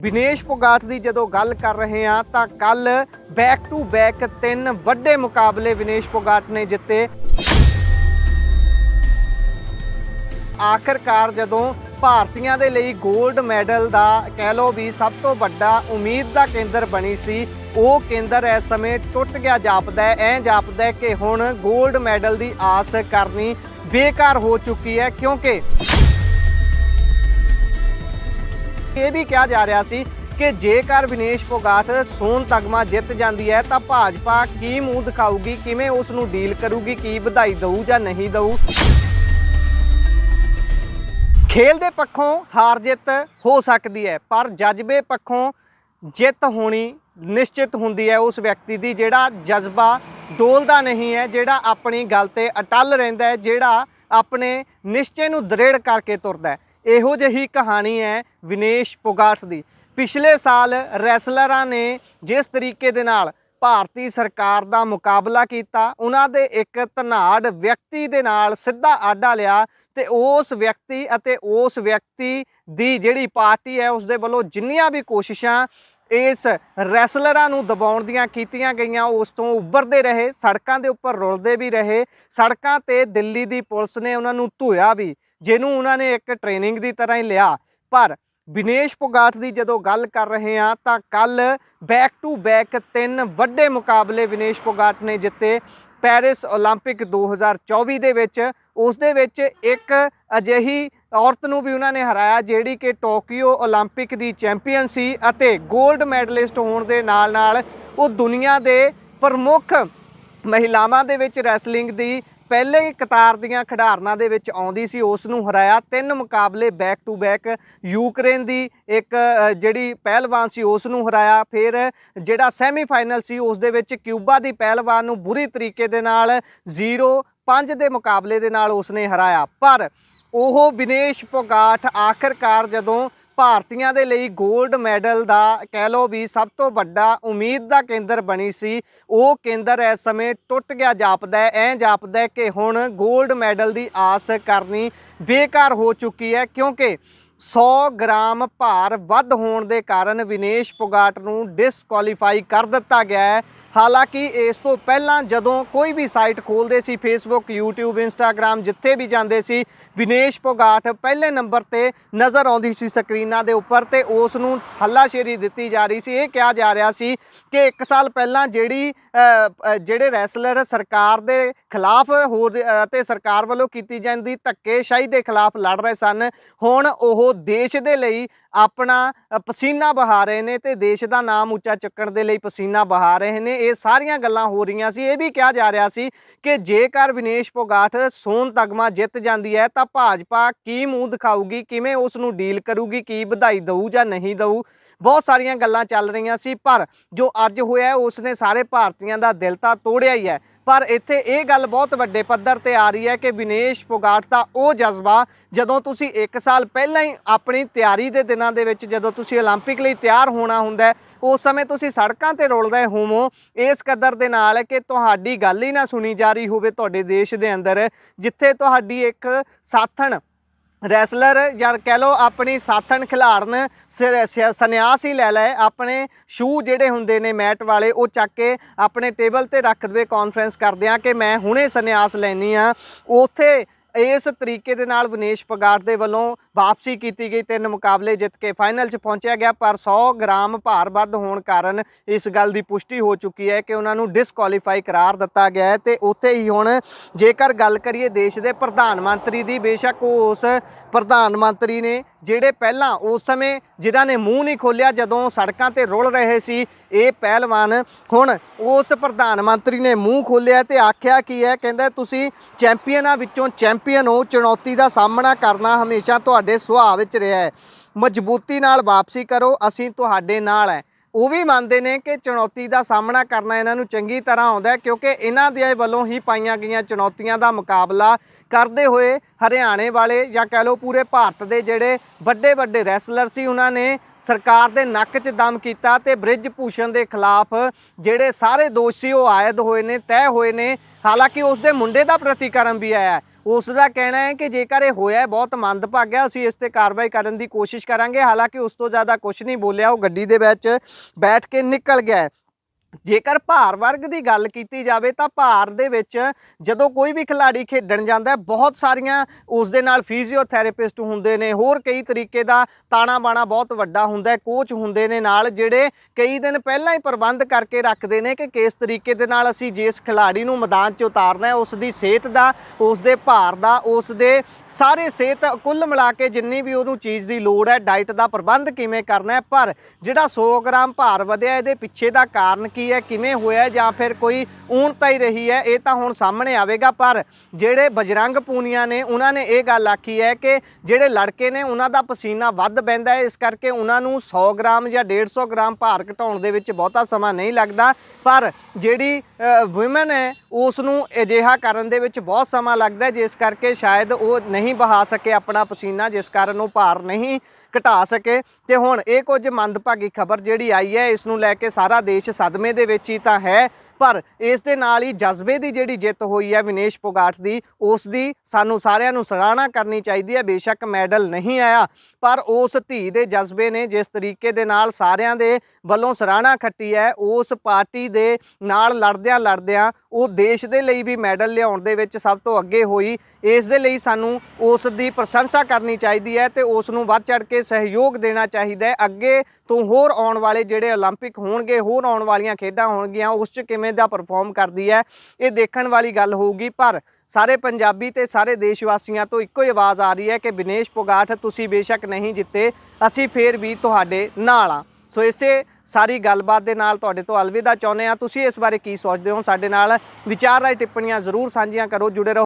विनेश फोगाट की जो गल कर रहे हैं तो कल बैक टू बैक 3 वड्डे मुकाबले विनेश फोगाट ने जिते। आखिरकार जदों भारतीयों के लिए गोल्ड मैडल का कह लो भी सब तो वड्डा उम्मीद का केंद्र बनी सी, वो केंद्र इस समय टुट गया जापदा है। ऐ जापदा है कि हुण गोल्ड मैडल की आस करनी बेकार हो चुकी है, क्योंकि ये भी कहा जा रहा सी कि जेकर विनेश फोगाट सोन तगमा जित जाती है तो भाजपा की मूँह दिखाऊगी, किवें उस नूं डील करूगी, की बधाई दऊ या नहीं दऊ। खेल दे पक्षों हार जित हो सकती है, पर जज्बे पक्षों जित होनी निश्चित होंदी है उस व्यक्ति की जिहड़ा जज्बा डोलदा नहीं है, जिहड़ा अपनी गल ते अटल रहिंदा है, जिहड़ा अपने निश्चय नूं दृढ़ करके तुरदा है। इहो जही कहानी है विनेश फोगाट की। पिछले साल रैसलरां ने जिस तरीके दे नाल भारती सरकार का मुकाबला किया, उन्हां दे एक धनाड़ व्यक्ति दे नाल सीधा आडा लिया ते उस व्यक्ति अते उस व्यक्ति दी जिहड़ी पार्टी है उस दे वल्लों जिन्नियां भी कोशिशां इस रैसलरां नूं दबाउण दीयां कीतीआं गईयां उस तो उभरदे रहे, सड़कां दे उपर रुलदे भी रहे। सड़कां ते दिल्ली दी पुलिस ने उन्हां नूं धोया भी, जिन्हों उन्होंने एक ट्रेनिंग की तरह ही लिया। पर विनेश फोगाट की जो गल कर रहे हैं तो कल बैक टू बैक 3 वड्डे मुकाबले विनेश फोगाट ने जिते। पैरिस ओलंपिक 2024 दे विच उस दे विच एक अजिही औरत नूं भी उन्होंने हराया जिहड़ी कि टोक्यो ओलंपिक की चैंपीयन सी अते गोल्ड मैडलिस्ट होने के नाल नाल वो दुनिया के प्रमुख महिलावां दे विच रैसलिंग की पहले कतार दियां खिडारनां दे विच आउंदी सी, उस नूं हराया। 3 मुकाबले बैक टू बैक यूक्रेन की एक जिहड़ी पहलवान सी उस नूं हराया, फिर जिहड़ा सैमीफाइनल सी उस दे विच क्यूबा की पहलवान नूं बुरी तरीके दे नाल 0-5 के मुकाबले दे नाल उसने हराया। पर ओह विनेश फोगाट आखिरकार जदों भारतीयों के लिए गोल्ड मैडल का कह लो भी सब तो वड्डा उम्मीद का केंद्र बनी सी, वो केंद्र इस समय टुट गया जापदा है। ऐ जापदा है कि हुण गोल्ड मैडल की आस करनी बेकार हो चुकी है, क्योंकि 100 ग्राम भार वध होने के कारण विनेश फोगाट नूं डिसकुआलीफाई कर दिता गया है। हालांकि इस तो पहला जदों कोई भी साइट खोलते सी, फेसबुक, यूट्यूब, इंस्टाग्राम जिथे भी जाते सी, विनेश फोगाट पहले नंबर पर नज़र आती सी स्क्रीनां दे उपर, ते उस नूं हल्लाशेरी दी जा रही सी। ये कहा जा रहा सी कि 1 साल पहला ਜਿਹੜੇ रैसलर सरकार के खिलाफ हो ते सरकार वालों की जाती धक्केशाही के खिलाफ लड़ रहे सन, हुण ओह देश के लिए अपना पसीना बहा रहे हैं ते देश का नाम उच्चा चुकण के लिए पसीना बहा रहे हैं। ये सारियां गल्लां हो रही सी। ये भी कहा जा रहा सी कि जेकर विनेश फोगाट सोन तगमा जित जाती है तो भाजपा की मूँह दिखाऊगी, किवें उस नूं डील करूगी, की बधाई दऊ या नहीं दऊ। बहुत सारिया गल्लां चल रही सी, पर जो अज होया उसने सारे भारतीयों का दिल तो तोड़िया ही है। पर इत्थे ये गल बहुत वड्डे पद्धर ते आ रही है कि विनेश फोगाट का वो जज्बा जदों तुसी 1 साल पहला ही अपनी तैयारी के दिनों के विच जदों तुसी ओलंपिक लई तैयार होना हुंदा है, उस समय तुसी सड़कां ते रुलदे होवो इस कदर दे नाल कि तुहाडी गल ही ना सुनी जा रही होवे तुहाडे देश दे अंदर, जिथे तुहाडी एक साथण रैसलर या कह लो अपनी साथन खिलाड़न सन्यास ही लै लै, अपने शू जिहड़े हुंदे ने मैट वाले वो चक के अपने टेबल ते रख दे कॉन्फ्रेंस करदे कि मैं हुणे सन्यास लैनी आ। उत्थे इस तरीके दे नाल विनेश फोगाट दे वल्लों वापसी की गई, 3 मुकाबले जित के फाइनल च पहुंचा गया। पर 100 ग्राम भार वध होने कारण इस गल की पुष्टि हो चुकी है कि उन्होंने डिसकुआलीफाई करार दिता गया है। तो उत्थे ही हुण जेकर गल करिए देश के प्रधानमंत्री की, बेशक उस प्रधानमंत्री ने जिहड़े पहला उस समय जिन्हां ने मूँह नहीं खोलिया जदों सड़कों पर रुल रहे सी ये पहलवान, हुण उस प्रधानमंत्री ने मूँह खोलिया तो आख्या की है, कहंदा तुसीं चैंपीयनां विचों चैंपीयन हो, चुनौती का सामना करना हमेशा तुहाडे सुभाਅ विच रहा है, मजबूती नाल वापसी करो, असीं तुहाडे नाल है। वो भी मानते हैं कि चुनौती का सामना करना इन्हों चंगी तरह आता है, क्योंकि इन्हों के वलों ही पाईयां गईयां चुनौतियों का मुकाबला करते हुए हरियाणे वाले या कह लो पूरे भारत के जोड़े बड़े बड़े रैसलर सी उन्होंने सरकार के नक च दम किया ते ब्रिज भूषण के खिलाफ जिहड़े सारे दोषी वो आयद होए ने, तय होए ने। हालांकि उसके मुंडे का प्रतिकर्म भी आया, ਉਸ ਦਾ ਕਹਿਣਾ ਹੈ ਕਿ ਜੇਕਰ ਇਹ ਹੋਇਆ ਬਹੁਤ ਮੰਦਭਾਗਾ, ਅਸੀਂ ਇਸ ਤੇ ਕਾਰਵਾਈ ਕਰਨ ਦੀ ਕੋਸ਼ਿਸ਼ ਕਰਾਂਗੇ। ਹਾਲਾਂਕਿ ਉਸ ਤੋਂ ਜ਼ਿਆਦਾ ਕੁਝ ਨਹੀਂ ਬੋਲਿਆ, ਉਹ ਗੱਡੀ ਦੇ ਵਿੱਚ ਬੈਠ ਕੇ ਨਿਕਲ ਗਿਆ ਹੈ। ਜੇਕਰ ਭਾਰ ਵਰਗ ਦੀ ਗੱਲ ਕੀਤੀ ਜਾਵੇ ਤਾਂ ਭਾਰ ਦੇ ਵਿੱਚ ਜਦੋਂ ਕੋਈ ਵੀ ਖਿਡਾਰੀ ਖੇਡਣ ਜਾਂਦਾ ਬਹੁਤ ਸਾਰੀਆਂ ਉਸ ਦੇ ਨਾਲ ਫਿਜ਼ੀਓਥੈਰੇਪਿਸਟ ਹੁੰਦੇ ਨੇ, ਹੋਰ ਕਈ ਤਰੀਕੇ ਦਾ ਤਾਣਾ ਬਾਣਾ ਬਹੁਤ ਵੱਡਾ ਹੁੰਦਾ, ਕੋਚ ਹੁੰਦੇ ਨੇ ਨਾਲ, ਜਿਹੜੇ ਕਈ ਦਿਨ ਪਹਿਲਾਂ ਹੀ ਪ੍ਰਬੰਧ ਕਰਕੇ ਰੱਖਦੇ ਨੇ ਕਿ ਕਿਸ ਤਰੀਕੇ ਦੇ ਨਾਲ ਅਸੀਂ ਜਿਸ ਖਿਡਾਰੀ ਨੂੰ ਮੈਦਾਨ 'ਚ ਉਤਾਰਨਾ ਹੈ ਉਸ ਦੀ ਸਿਹਤ ਦਾ, ਉਸ ਦੇ ਭਾਰ ਦਾ, ਉਸ ਦੇ ਸਾਰੇ ਸਿਹਤ ਕੁੱਲ ਮਿਲਾ ਕੇ ਜਿੰਨੀ ਵੀ ਉਹਨੂੰ ਚੀਜ਼ ਦੀ ਲੋੜ ਹੈ, ਡਾਈਟ ਦਾ ਪ੍ਰਬੰਧ ਕਿਵੇਂ ਕਰਨਾ ਹੈ। ਪਰ ਜਿਹੜਾ 100 ਗ੍ਰਾਮ ਭਾਰ ਵਧਿਆ, ਇਹਦੇ ਪਿੱਛੇ ਦਾ ਕਾਰਨ ਕੀ ਹੈ, ਕਿਵੇਂ ਹੋਇਆ, ਜਾਂ ਫਿਰ ਕੋਈ ਊਣਤਾ ਹੀ ਰਹੀ ਹੈ, ਇਹ ਤਾਂ ਹੁਣ ਸਾਹਮਣੇ ਆਵੇਗਾ। ਪਰ ਜਿਹੜੇ ਬਜਰੰਗ ਪੂਨੀਆ ਨੇ ਉਹਨਾਂ ਨੇ ਇਹ ਗੱਲ ਆਖੀ ਹੈ ਕਿ ਜਿਹੜੇ ਲੜਕੇ ਨੇ ਉਹਨਾਂ ਦਾ ਪਸੀਨਾ ਵੱਧ ਬਹਿੰਦਾ ਹੈ, ਇਸ ਕਰਕੇ ਉਹਨਾਂ ਨੂੰ 100 ਗ੍ਰਾਮ ਜਾਂ 150 ਗ੍ਰਾਮ ਭਾਰ ਘਟਾਉਣ ਦੇ ਵਿੱਚ ਬਹੁਤਾ ਸਮਾਂ ਨਹੀਂ ਲੱਗਦਾ। ਪਰ ਜਿਹੜੀ ਵੂਮਨ ਹੈ ਉਸ ਨੂੰ ਅਜਿਹਾ ਕਰਨ ਦੇ ਵਿੱਚ ਬਹੁਤ ਸਮਾਂ ਲੱਗਦਾ, ਜਿਸ ਕਰਕੇ ਸ਼ਾਇਦ ਉਹ ਨਹੀਂ ਬਹਾ ਸਕੇ ਆਪਣਾ ਪਸੀਨਾ, ਜਿਸ ਕਾਰਨ ਉਹ ਭਾਰ ਨਹੀਂ ਘਟਾ ਸਕੇ। ਤੇ ਹੁਣ ਇਹ ਕੁਝ ਮੰਦਭਾਗੀ ਖਬਰ ਜਿਹੜੀ ਆਈ ਹੈ, ਇਸ ਨੂੰ ਲੈ ਕੇ ਸਾਰਾ ਦੇਸ਼ ਸਦਮੇ ਦੇ ਵਿੱਚ ਹੀ ਤਾਂ ਹੈ। ਪਰ ਇਸ ਦੇ ਨਾਲ ਹੀ ਜਜ਼ਬੇ ਦੀ ਜਿਹੜੀ ਜਿੱਤ ਹੋਈ ਹੈ ਵਿਨੇਸ਼ ਫੋਗਾਟ ਦੀ, ਉਸ ਦੀ ਸਾਨੂੰ ਸਾਰਿਆਂ ਨੂੰ ਸਰਾਹਨਾ ਕਰਨੀ ਚਾਹੀਦੀ ਹੈ। ਬੇਸ਼ੱਕ ਮੈਡਲ ਨਹੀਂ ਆਇਆ, ਪਰ ਉਸ ਧੀ ਦੇ ਜਜ਼ਬੇ ਨੇ ਜਿਸ ਤਰੀਕੇ ਦੇ ਨਾਲ ਸਾਰਿਆਂ ਦੇ ਵੱਲੋਂ ਸਰਾਹਨਾ ਖੱਟੀ ਹੈ, ਉਸ ਪਾਰਟੀ ਦੇ ਨਾਲ ਲੜਦਿਆਂ ਉਹ ਦੇਸ਼ ਦੇ ਲਈ ਵੀ ਮੈਡਲ ਲਿਆਉਣ ਦੇ ਵਿੱਚ ਸਭ ਤੋਂ ਅੱਗੇ ਹੋਈ। ਇਸ ਦੇ ਲਈ ਸਾਨੂੰ ਉਸ ਦੀ ਪ੍ਰਸ਼ੰਸਾ ਕਰਨੀ ਚਾਹੀਦੀ ਹੈ ਤੇ ਉਸ ਨੂੰ ਵੱਧ ਚੜ੍ਹ ਕੇ ਸਹਿਯੋਗ ਦੇਣਾ ਚਾਹੀਦਾ ਹੈ। ਅੱਗੇ ਤੋਂ ਹੋਰ ਆਉਣ ਵਾਲੇ ਜਿਹੜੇ ਓਲੰਪਿਕ ਹੋਣਗੇ, ਹੋਰ ਆਉਣ ਵਾਲੀਆਂ ਖੇਡਾਂ ਹੋਣਗੀਆਂ, ਉਸ 'ਚ ਕਿਵੇਂ ਦਾ ਪਰਫਾਰਮ ਕਰਦੀ ਹੈ, ਇਹ ਦੇਖਣ ਵਾਲੀ ਗੱਲ ਹੋਊਗੀ। ਪਰ ਸਾਰੇ ਪੰਜਾਬੀ ਤੇ ਸਾਰੇ ਦੇਸ਼ ਵਾਸੀਆਂ ਤੋਂ ਇੱਕੋ ਹੀ ਆਵਾਜ਼ ਆ ਰਹੀ ਹੈ ਕਿ ਵਿਨੇਸ਼ ਫੋਗਾਟ ਤੁਸੀਂ ਬੇਸ਼ੱਕ ਨਹੀਂ ਜਿੱਤੇ, ਅਸੀਂ ਫੇਰ ਵੀ ਤੁਹਾਡੇ ਨਾਲ ਆ। ਸੋ ਇਸੇ ਸਾਰੀ ਗੱਲਬਾਤ ਦੇ ਨਾਲ ਤੁਹਾਡੇ ਤੋਂ ਅਲਵਿਦਾ ਚਾਹੁੰਦੇ ਹਾਂ। ਤੁਸੀਂ ਇਸ ਬਾਰੇ ਕੀ ਸੋਚਦੇ ਹੋ? ਸਾਡੇ ਨਾਲ ਵਿਚਾਰ ਰਾਏ ਟਿੱਪਣੀਆਂ ਜ਼ਰੂਰ ਸਾਂਝੀਆਂ ਕਰੋ। ਜੁੜੇ ਰਹੋ।